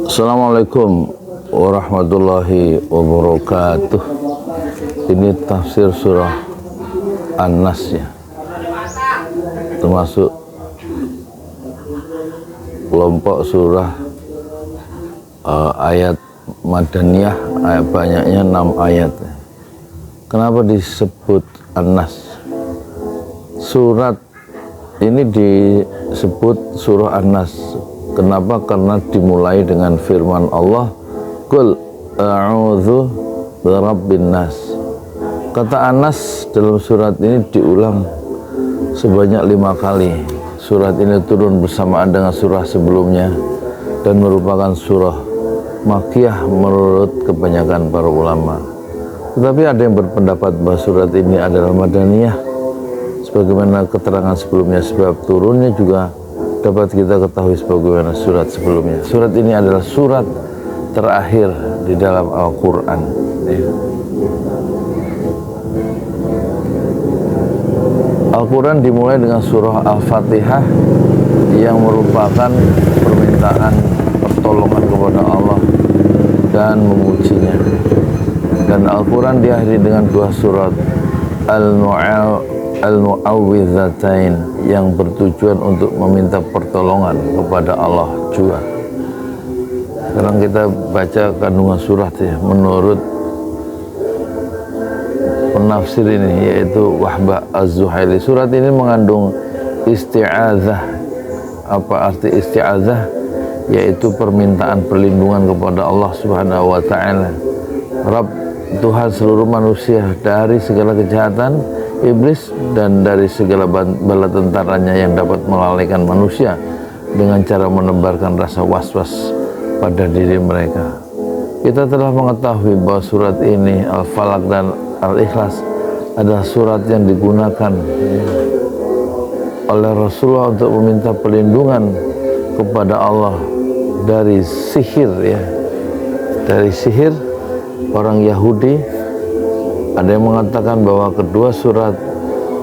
Assalamualaikum warahmatullahi wabarakatuh. Ini tafsir surah An-Nas ya, termasuk kelompok surah ayat Madaniyah, banyaknya 6 ayat. Kenapa disebut An-Nas? Surat ini disebut surah An-Nas. Kenapa? Karena dimulai dengan firman Allah, Qul a'udzu birabbin nas. Kata Anas dalam surat ini diulang sebanyak 5 kali. Surat ini turun bersamaan dengan surah sebelumnya dan merupakan surah Makkiyah menurut kebanyakan para ulama. Tetapi ada yang berpendapat bahwa surat ini adalah Madaniyah, sebagaimana keterangan sebelumnya. Sebab turunnya juga dapat kita ketahui sebagaimana surat sebelumnya. Surat ini adalah surat terakhir di dalam Al-Quran. Al-Quran dimulai dengan surah Al-Fatihah yang merupakan permintaan pertolongan kepada Allah dan memujinya. Dan Al-Quran diakhiri dengan 2 surat Al-Mu'awwidzatain yang bertujuan untuk meminta pertolongan kepada Allah juga. Sekarang kita baca kandungan surat ya, menurut penafsir ini, yaitu Wahbah Az-Zuhaili. Surat ini mengandung isti'adzah. Apa arti isti'adzah? Yaitu permintaan perlindungan kepada Allah Subhanahu wa ta'ala, Rabb, Tuhan seluruh manusia, dari segala kejahatan iblis dan dari segala bala tentaranya yang dapat melalaikan manusia dengan cara menebarkan rasa was-was pada diri mereka. Kita telah mengetahui bahwa surat ini, Al-Falaq dan Al-Ikhlas, adalah surat yang digunakan oleh Rasulullah untuk meminta perlindungan kepada Allah dari sihir ya, dari sihir orang Yahudi. Ada yang mengatakan bahwa kedua surat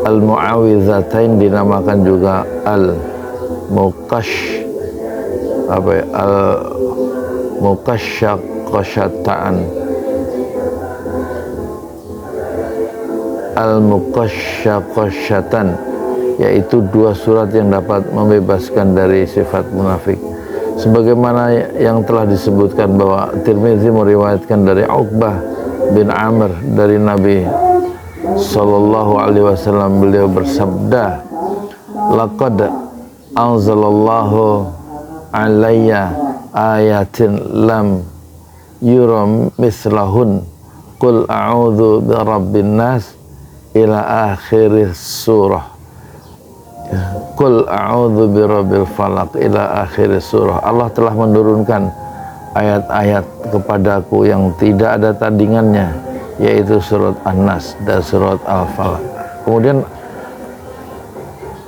Al-Mu'awwidzatain dinamakan juga Al-Muqasyaqasyatan, yaitu 2 surat yang dapat membebaskan dari sifat munafik. Sebagaimana yang telah disebutkan bahwa Tirmidzi meriwayatkan dari Uqbah bin Amr dari Nabi sallallahu alaihi wasallam, beliau bersabda, laqad anzalallahu alayya ayatin lam yura mislahun qul a'udzu birabbin nas ila akhir surah, qul a'udzu birabbil falaq ila akhir surah. Allah telah menurunkan ayat-ayat kepadaku yang tidak ada tandingannya, yaitu surat An-Nas dan surat Al-Falaq. Kemudian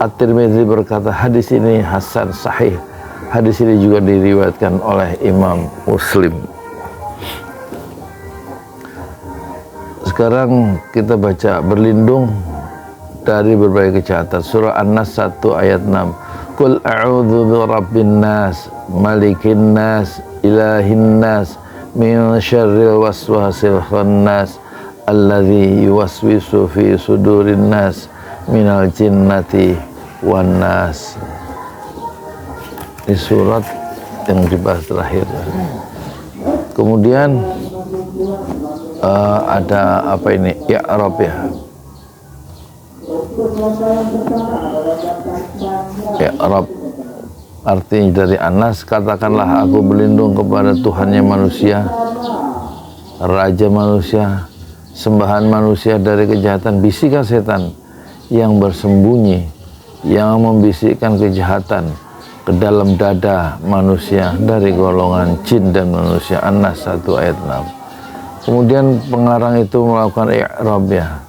At-Tirmidzi berkata, hadis ini hasan sahih. Hadis ini juga diriwayatkan oleh Imam Muslim. Sekarang kita baca berlindung dari berbagai kejahatan. Surah An-Nas 1 ayat 6. Qul a'udzu birabbin nas, malikin nas, ilahin nas, min syarril waswasil khannas, alladzi yuwaswisu fi sudurin nas, minal jinnati wan nas. Ini surat yang dibahas terakhir. Kemudian ada apa ini? I'rab ya. I'rab artinya dari Anas, katakanlah aku berlindung kepada Tuhannya manusia, Raja manusia, sembahan manusia dari kejahatan bisikan setan yang bersembunyi, yang membisikkan kejahatan ke dalam dada manusia dari golongan jin dan manusia. An-Nas 1 ayat 6. Kemudian pengarang itu melakukan i'rab ya,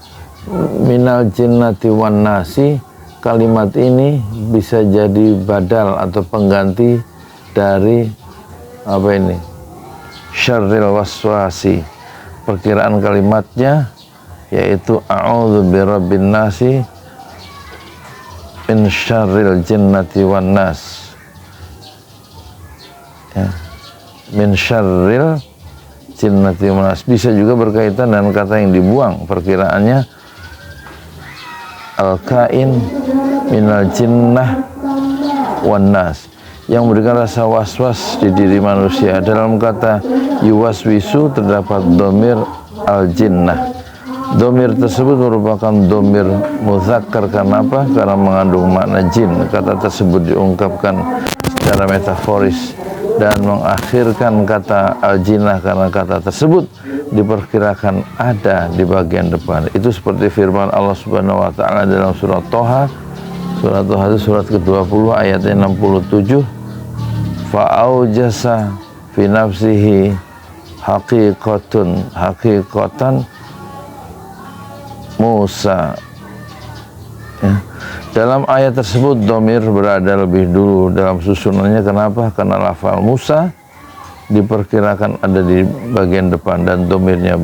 minal jinnati wan nasi. Kalimat ini bisa jadi badal atau pengganti dari apa ini? Syarril waswasi. Perkiraan kalimatnya yaitu a'udzu birabbin nasi min syarril jinnati wan nas. ya. Min syarril jinnati wan nas. Bisa juga berkaitan dengan kata yang dibuang, perkiraannya al-kain minal jinnah wan nas, yang memberikan rasa was-was di diri manusia. Dalam kata yuwaswisu terdapat domir al-jinnah. Domir tersebut merupakan domir muzakkar. Karena apa? Karena mengandung makna jin. Kata tersebut diungkapkan secara metaforis dan mengakhirkan kata al-jinnah karena kata tersebut diperkirakan ada di bagian depan. Itu seperti firman Allah Subhanahu wa taala dalam surat Toha. Surat Toha itu surat ke-20 ayatnya 67. Fa'aujasa fi nafsihi haqiqatan Musa, ya. Dalam ayat tersebut domir berada lebih dulu dalam susunannya. Kenapa? Karena lafal Musa diperkirakan ada di bagian depan dan domirnya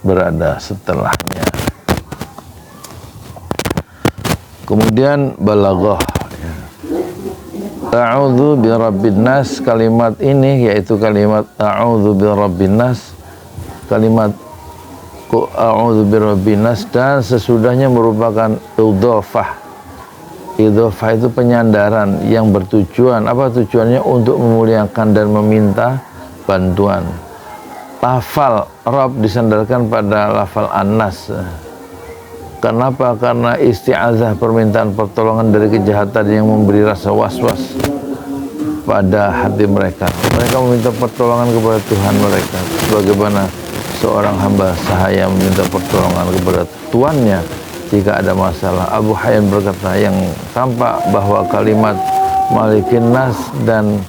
berada setelahnya. Kemudian balaghah, ya. A'udzu birabbin nas, kalimat ini yaitu kalimat a'udzu birabbin nas, kalimat a'udzu birabbin nas dan sesudahnya merupakan idhofah. Idhofah itu penyandaran yang bertujuan, apa tujuannya? Untuk memuliakan dan meminta bantuan. Lafal Rabb disandarkan pada lafal An-Nas. Kenapa? Karena isti'azah, permintaan pertolongan dari kejahatan yang memberi rasa was-was pada hati mereka. Mereka meminta pertolongan kepada Tuhan mereka, sebagaimana seorang hamba sahaya meminta pertolongan kepada tuannya jika ada masalah. Abu Hayyan berkata, yang tampak bahwa kalimat Malikin Nas dan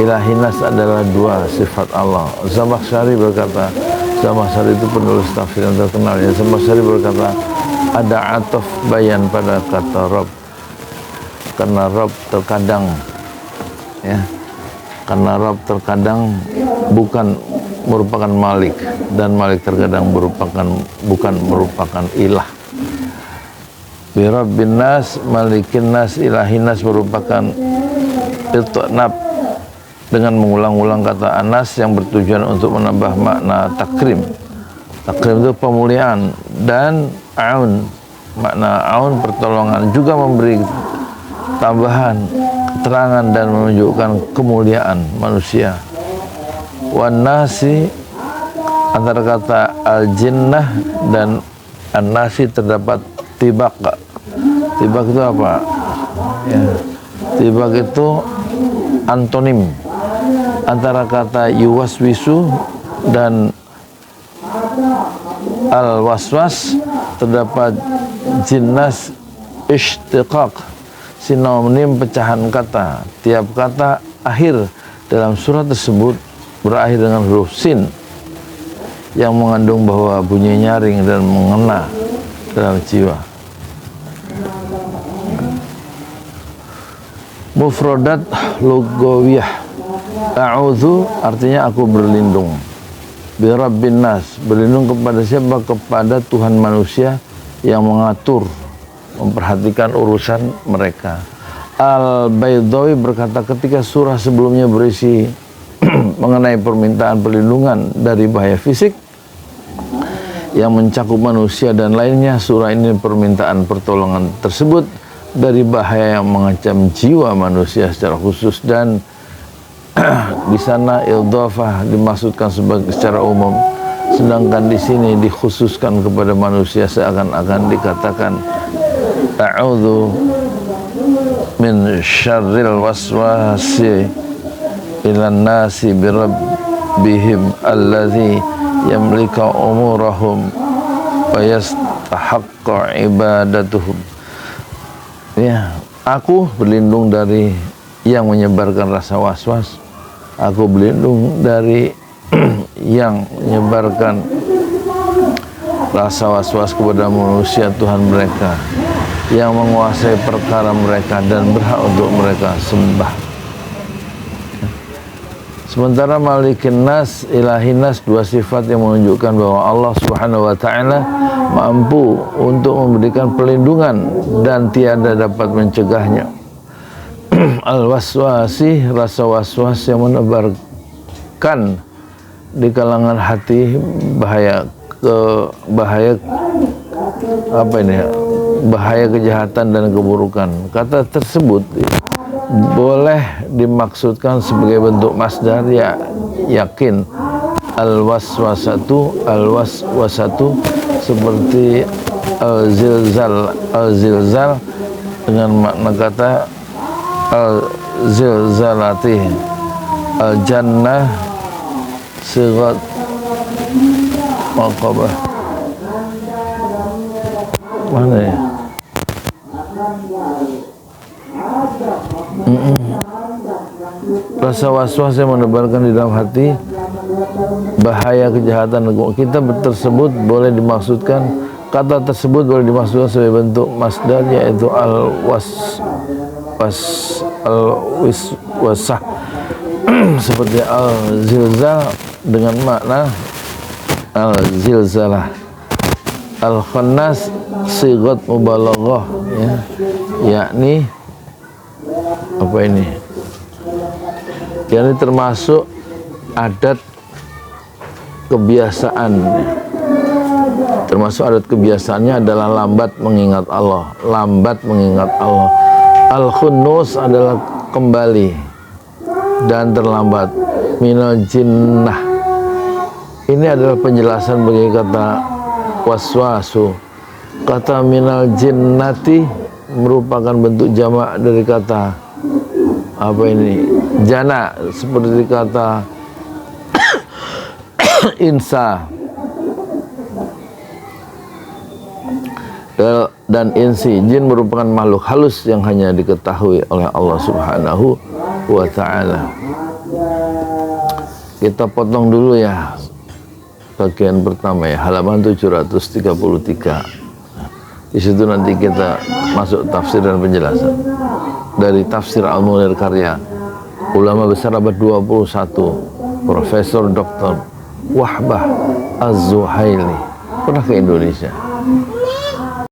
Ilahin Nas adalah dua sifat Allah. Zamakhsyari berkata, Zamakhsyari itu penulis tafsir yang terkenal, ya. Zamakhsyari berkata, ada atof bayan pada kata Rabb, karena Rabb terkadang, ya, karena Rabb terkadang bukan merupakan Malik, dan Malik terkadang bukan merupakan ilah. Birabbin nas, Malikin nas, Ilahin nas merupakan itnab dengan mengulang-ulang kata Anas yang bertujuan untuk menambah makna takrim. Takrim itu pemuliaan, dan aun, makna aun pertolongan, juga memberi tambahan keterangan dan menunjukkan kemuliaan manusia. Wan nasi, antara kata al-jinnah dan an-nasi terdapat tibak. Tibak itu apa? Ya. Tibak itu antonim antara kata yuwaswisu dan al-waswas. Terdapat jinnas ishtiqaq, sinonim pecahan kata. Tiap kata akhir dalam surat tersebut berakhir dengan huruf sin yang mengandung bahwa bunyi nyaring dan mengena dalam jiwa. Mufradat lugawiyah. A'udzu artinya aku berlindung. Birabbin nas, berlindung kepada siapa? Kepada Tuhan manusia yang mengatur, memperhatikan urusan mereka. Al-Baydawi berkata, ketika surah sebelumnya berisi mengenai permintaan perlindungan dari bahaya fisik yang mencakup manusia dan lainnya, surah ini permintaan pertolongan tersebut dari bahaya yang mengancam jiwa manusia secara khusus, dan di sana idhafah dimaksudkan secara umum, sedangkan di sini dikhususkan kepada manusia, seakan-akan dikatakan a'udzu min syarril waswasi ilan nasi birabbihim alladzi yamliku umurahum wa yastahaqqa ibadatuhum. Ya, aku berlindung dari yang menyebarkan rasa was-was. Aku berlindung dari yang menyebarkan rasa was-was kepada manusia Tuhan mereka, yang menguasai perkara mereka dan berhak untuk mereka sembah. Sementara Malikin nas, Ilahin nas, dua sifat yang menunjukkan bahwa Allah Subhanahu wa taala mampu untuk memberikan perlindungan dan tiada dapat mencegahnya. al-waswasi, rasa waswas yang menebarkan di kalangan hati bahaya bahaya kejahatan dan keburukan. Kata tersebut boleh dimaksudkan sebagai bentuk masdar ya yakin. Al-waswasatu seperti al-zilzal dengan makna kata al-zilzalati. Al-jannah sirat maqabah. Mana ya? Rasa was-was yang menebarkan di dalam hati bahaya kejahatan. Kita tersebut boleh dimaksudkan, kata tersebut boleh dimaksudkan sebagai bentuk masdar, yaitu al-wiswasah seperti al-zilzal dengan makna al-zilzalah. Al-khannas sighat mubalaghah, ya, yakni apa ini? Ini termasuk adat kebiasaan. Termasuk adat kebiasaannya adalah lambat mengingat Allah. Lambat mengingat Allah. Al-khunnus adalah kembali dan terlambat. Minal jinnah. Ini adalah penjelasan bagi kata waswasu. Kata minal jinnati merupakan bentuk jamak dari kata apa ini? Jana, seperti kata insa dan insi. Jin merupakan makhluk halus yang hanya diketahui oleh Allah Subhanahu wa ta'ala. Kita potong dulu ya bagian pertama ya, halaman 733. Di situ nanti kita masuk tafsir dan penjelasan dari tafsir Al-Munir karya ulama besar abad 21, Profesor Dr. Wahbah Az-Zuhaili, pernah ke Indonesia.